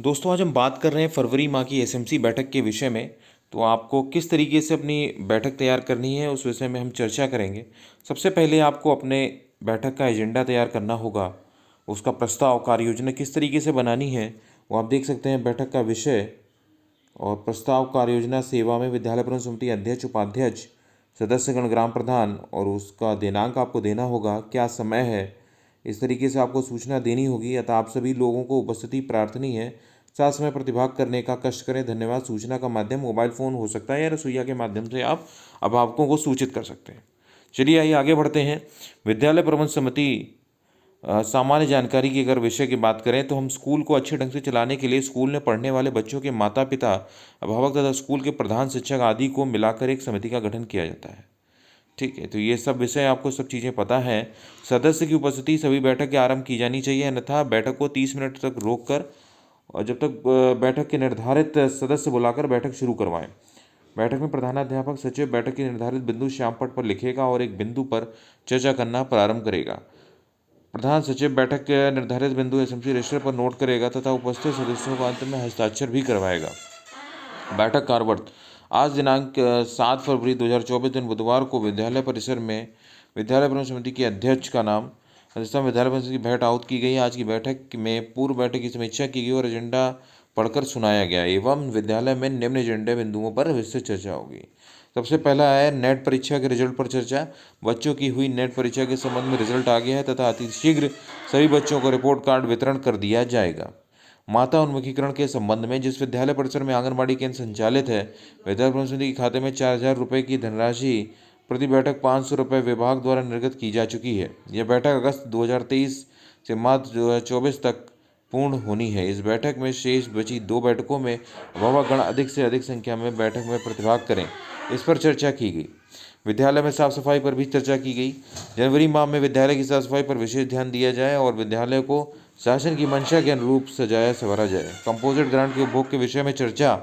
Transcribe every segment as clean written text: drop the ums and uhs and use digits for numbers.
दोस्तों आज हम बात कर रहे हैं फरवरी माह की एसएमसी बैठक के विषय में। तो आपको किस तरीके से अपनी बैठक तैयार करनी है उस विषय में हम चर्चा करेंगे। सबसे पहले आपको अपने बैठक का एजेंडा तैयार करना होगा। उसका प्रस्ताव कार्य योजना किस तरीके से बनानी है वो आप देख सकते हैं। बैठक का विषय और प्रस्ताव कार्य योजना सेवा में विद्यालय प्रबंधन समिति अध्यक्ष उपाध्यक्ष सदस्यगण ग्राम प्रधान और उसका दिनांक आपको देना होगा, क्या समय है, इस तरीके से आपको सूचना देनी होगी। अतः आप सभी लोगों को उपस्थिति प्रार्थनी है। साथ समय प्रतिभाग करने का कष्ट करें। धन्यवाद। सूचना का माध्यम मोबाइल फ़ोन हो सकता है या रसोईया के माध्यम से आप अभिभावकों को सूचित कर सकते हैं। चलिए आइए आगे बढ़ते हैं। विद्यालय प्रबंधन समिति सामान्य जानकारी की अगर विषय की बात करें तो हम स्कूल को अच्छे ढंग से चलाने के लिए स्कूल में पढ़ने वाले बच्चों के माता पिता, अभिभावक तथा स्कूल के प्रधान शिक्षक आदि को मिलाकर एक समिति का गठन किया जाता है। ठीक है, तो ये सब विषय आपको सब चीज़ें पता है। सदस्य की उपस्थिति सभी बैठक के आरंभ की जानी चाहिए, अन्यथा बैठक को 30 मिनट तक रोक कर और जब तक बैठक के निर्धारित सदस्य बुलाकर बैठक शुरू करवाएं। बैठक में प्रधानाध्यापक सचिव बैठक के निर्धारित बिंदु श्यामपट्ट पर लिखेगा और एक बिंदु पर चर्चा करना प्रारंभ करेगा। प्रधान सचिव बैठक के निर्धारित बिंदु एसएमसी रजिस्टर पर नोट करेगा तथा उपस्थित सदस्यों को अंत में हस्ताक्षर भी करवाएगा। बैठक कार्यवर्त आज दिनांक 7 फरवरी 2024 दिन बुधवार को विद्यालय परिसर में विद्यालय प्रबंधन समिति के अध्यक्ष का नाम राजस्थान विद्यालय परिषद की भेंट आहुत की गई। आज की बैठक में पूर्व बैठक की समीक्षा की गई और एजेंडा पढ़कर सुनाया गया एवं विद्यालय में निम्न एजेंडे बिंदुओं पर विस्तृत चर्चा होगी। सबसे पहला है नेट परीक्षा के रिजल्ट पर चर्चा। बच्चों की हुई नेट परीक्षा के संबंध में रिजल्ट आ गया है तथा अति शीघ्र सभी बच्चों को रिपोर्ट कार्ड वितरण कर दिया जाएगा। माता उन्मुखीकरण के संबंध में जिस विद्यालय परिसर में आंगनबाड़ी केंद्र संचालित है, विद्यालय प्रबंधन समिति के खाते में 4,000 रुपये की धनराशि प्रति बैठक 500 रुपये विभाग द्वारा निर्गत की जा चुकी है। यह बैठक अगस्त 2023 से मार्च 2024 तक पूर्ण होनी है। इस बैठक में शेष बची 2 बैठकों में अभिभावकगण अधिक से अधिक संख्या में बैठक में प्रतिभाग करें, इस पर चर्चा की गई। विद्यालय में साफ सफाई पर भी चर्चा की गई। जनवरी माह में विद्यालय की साफ सफाई पर विशेष ध्यान दिया जाए और विद्यालय को शासन की मंशा के अनुरूप सजाया संवारा जाए। कंपोजिट ग्रांट के उपभोग के विषय में चर्चा।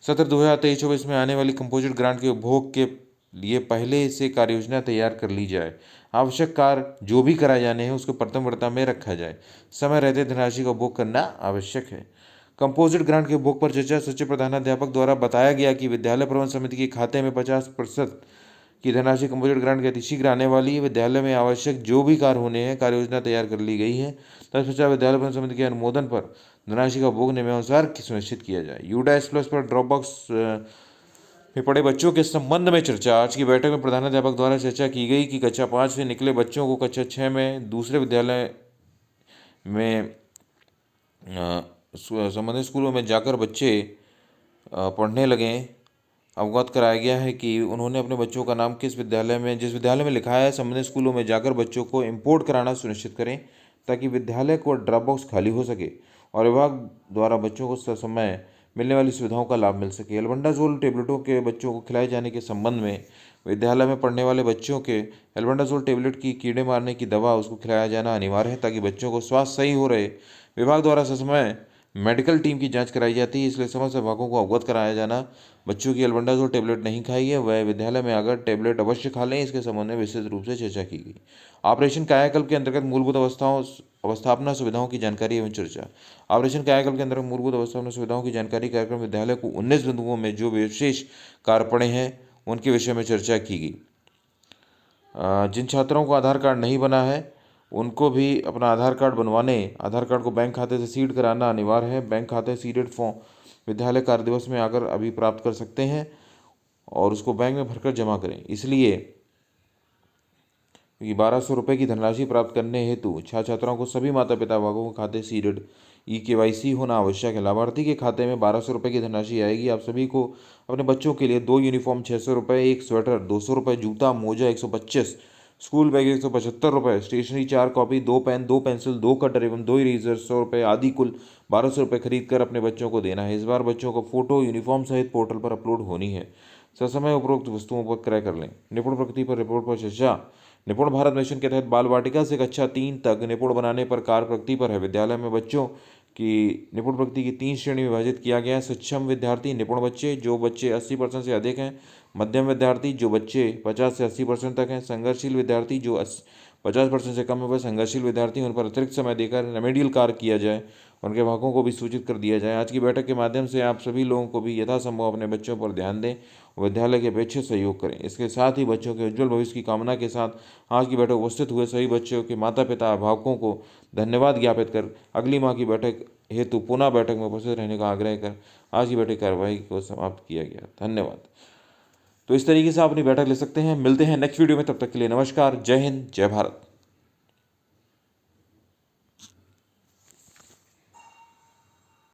सत्र 2023-24 में आने वाली कंपोजिट ग्रांट के उपभोग के लिए पहले से कार्य योजना तैयार कर ली जाए। आवश्यक कार्य जो भी कराए जाने हैं उसको प्रथम वर्ता में रखा जाए। समय रहते धनराशि का उपभोग करना आवश्यक है। कंपोजिट ग्रांट के उपभोग पर चर्चा। सचिव प्रधानाध्यापक द्वारा बताया गया कि विद्यालय प्रबंधन समिति के खाते में 50% की धनराशि कंपोजिट ग्रांट के अतिशीघ्र आने वाली है। विद्यालय में आवश्यक जो भी कार्य होने हैं कार्य योजना तैयार कर ली गई है। तत्पश्चात विद्यालय प्रबंधन समिति के अनुमोदन पर धनराशि का उपभोग नियमानुसार सुनिश्चित किया जाए। यूडाइस प्लस पर ड्रॉप बॉक्स में पढ़े बच्चों के संबंध में चर्चा। आज की बैठक में प्रधानाध्यापक द्वारा चर्चा की गई कि कक्षा 5 से निकले बच्चों को कक्षा 6 में दूसरे विद्यालय में संबंधित स्कूलों में जाकर बच्चे पढ़ने लगें। अवगत कराया गया है कि उन्होंने अपने बच्चों का नाम जिस विद्यालय में लिखा है संबंधित स्कूलों में जाकर बच्चों को इंपोर्ट कराना सुनिश्चित करें ताकि विद्यालय को ड्रॉप बॉक्स खाली हो सके और विभाग द्वारा बच्चों को समय मिलने वाली सुविधाओं का लाभ मिल सके। एल्बेंडाजोल टेबलेटों के बच्चों को खिलाए जाने के संबंध में विद्यालय में पढ़ने वाले बच्चों के एल्बेंडाजोल टेबलेट की कीड़े मारने की दवा उसको खिलाया जाना अनिवार्य है ताकि बच्चों को स्वास्थ्य सही हो रहे। विभाग द्वारा समय मेडिकल टीम की जांच कराई जाती है, इसलिए समस्त विभागों को अवगत कराया जाना। बच्चों की एल्बेंडाजोल टेबलेट नहीं खाई है वह विद्यालय में अगर टेबलेट अवश्य खा लें, इसके संबंध में विस्तृत रूप से चर्चा की गई। ऑपरेशन कायाकल्प के अंतर्गत मूलभूत अवस्थापना सुविधाओं की जानकारी एवं चर्चा। ऑपरेशन कायाकल्प के अंतर्गत मूलभूत अवस्थापना सुविधाओं की जानकारी कार्यक्रम विद्यालय को 19 बिंदुओं में जो विशेष कार्य पड़े हैं उनके विषय में चर्चा की गई। जिन छात्रों को आधार कार्ड नहीं बना है उनको भी अपना आधार कार्ड बनवाने, आधार कार्ड को बैंक खाते से सीड कराना अनिवार्य है। बैंक खाते सीडेड फॉर्म विद्यालय कार्य दिवस में आकर अभी प्राप्त कर सकते हैं और उसको बैंक में भरकर जमा करें। इसलिए 1200 रुपये की धनराशि प्राप्त करने हेतु छात्राओं को सभी माता पिता अभिभावकों के खाते सीडेड KYC होना आवश्यक है। लाभार्थी के खाते में 1200 रुपये की धनराशि आएगी। आप सभी को अपने बच्चों के लिए 2 यूनिफॉर्म 600 रुपये, 1 स्वेटर 200 रुपये, जूता मोजा 125, स्कूल बैग 175 रुपये, stationery 4 copy, 2 pen, 2 pencil, 2 cutter एवं 2 इरेजर 100 रुपये आदि कुल 1200 रुपये खरीद कर अपने बच्चों को देना है। इस बार बच्चों को फोटो यूनिफॉर्म सहित पोर्टल पर अपलोड होनी है। ससमय उपरोक्त वस्तुओं पर क्रय कर लें। निपुण प्रगति पर रिपोर्ट पर चर्चा। निपुण भारत मिशन के तहत बाल वाटिका से कक्षा 3 तक निपुण बनाने पर कार्य प्रगति पर है। विद्यालय में बच्चों की निपुण प्रगति की 3 श्रेणी में विभाजित किया गया है। सक्षम विद्यार्थी, निपुण बच्चे जो बच्चे 80% से अधिक हैं, मध्यम विद्यार्थी जो बच्चे 50 से 80% तक हैं, संघर्षशील विद्यार्थी जो 50% से कम है वह संघर्षशील विद्यार्थी हैं, उन पर अतिरिक्त समय देकर रेमेडियल कार्य किया जाए, उनके अभिभावकों को भी सूचित कर दिया जाए। आज की बैठक के माध्यम से आप सभी लोगों को भी यथासंभव अपने बच्चों पर ध्यान दें और विद्यालय के अपेक्षित सहयोग करें। इसके साथ ही बच्चों के उज्जवल भविष्य की कामना के साथ आज की बैठक उपस्थित हुए सभी बच्चों के माता पिता अभिभावकों को धन्यवाद ज्ञापित कर अगली माह की बैठक हेतु पुनः बैठक में उपस्थित रहने का आग्रह कर आज की बैठक कार्यवाही को समाप्त किया गया। धन्यवाद। तो इस तरीके से आप अपनी बैठक ले सकते हैं। मिलते हैं नेक्स्ट वीडियो में, तब तक के लिए नमस्कार। जय हिंद, जय भारत।